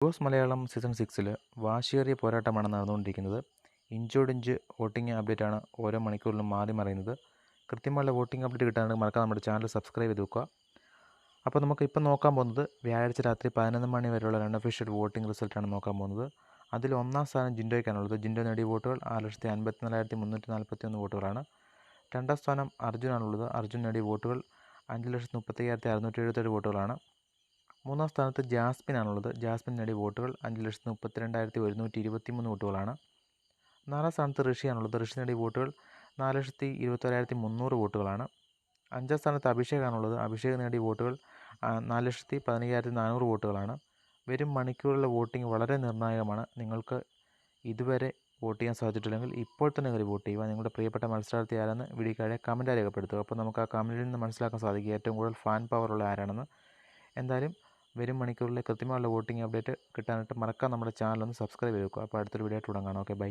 Boss Malayalam season 6 വാശിയേറിയ പോരാട്ടമാണ് നടന്നുകൊണ്ടിരിക്കുന്നത്. ഇഞ്ചോടിഞ്ച് വോട്ടിംഗ് അപ്ഡേറ്റാണ് ഓരോ മണിക്കൂറിലും മാറി മറിയുന്നത്. കൃത്യമായുള്ള വോട്ടിംഗ് അപ്ഡേറ്റ് കിട്ടാനായിട്ട് മറക്കാതെ നമ്മുടെ ചാനൽ സബ്സ്ക്രൈബ് ചെയ്ത് വെക്കുക. അപ്പോൾ നമുക്കിപ്പോൾ നോക്കാൻ പോകുന്നത് വ്യാഴാഴ്ച രാത്രി 11 മണി വരെയുള്ള അൺഒഫീഷ്യൽ വോട്ടിംഗ് റിസൾട്ടാണ് നോക്കാൻ പോകുന്നത്. അതിൽ ഒന്നാം സ്ഥാനം ജിൻഡോയ്ക്കാണുള്ളത്. ജിൻഡോ നേടിയ വോട്ടുകൾ 6,54,341 വോട്ടുകളാണ്. രണ്ടാം സ്ഥാനം അർജുനാണുള്ളത്. അർജുൻ നേടിയ വോട്ടുകൾ 5,35,677 വോട്ടുകളാണ്. മൂന്നാം സ്ഥാനത്ത് ജാസ്മിനാണുള്ളത്. ജാസ്മിൻ നേടിയ വോട്ടുകൾ 5,32,123 വോട്ടുകളാണ്. നാലാം സ്ഥാനത്ത് ഋഷിയാണുള്ളത്. ഋഷി നേടിയ വോട്ടുകൾ 4,21,300 വോട്ടുകളാണ്. അഞ്ചാം സ്ഥാനത്ത് അഭിഷേകാണുള്ളത്. അഭിഷേക് നേടിയ വോട്ടുകൾ 4,15,400 വോട്ടുകളാണ്. വരും മണിക്കൂറിലെ വോട്ടിംഗ് വളരെ നിർണായകമാണ്. നിങ്ങൾക്ക് ഇതുവരെ വോട്ട് ചെയ്യാൻ സാധിച്ചിട്ടില്ലെങ്കിൽ ഇപ്പോൾ തന്നെ കയറി വോട്ട് ചെയ്യുക. നിങ്ങളുടെ പ്രിയപ്പെട്ട മത്സരാർത്ഥി ആരെന്ന് വീഡിയോയ്ക്കാരെ കമൻറ്റായി രേഖപ്പെടുത്തുക. അപ്പോൾ നമുക്ക് ആ കമൻറ്റിൽ നിന്ന് മനസ്സിലാക്കാൻ സാധിക്കും ഏറ്റവും കൂടുതൽ ഫാൻ പവറുള്ള ആരാണെന്ന്. എന്തായാലും വരും മണിക്കൂറിലെ കൃത്യമായുള്ള വോട്ടിംഗ് അപ്ഡേറ്റ് കിട്ടാനായിട്ട് മറക്കാതെ നമ്മുടെ ചാനൽ ഒന്ന് സബ്സ്ക്രൈബ് ചെയ്ത് വെക്കുക. അപ്പോൾ അടുത്തൊരു വീഡിയോ ആയിട്ട് ഉടൻ കാണാം. Okay, by.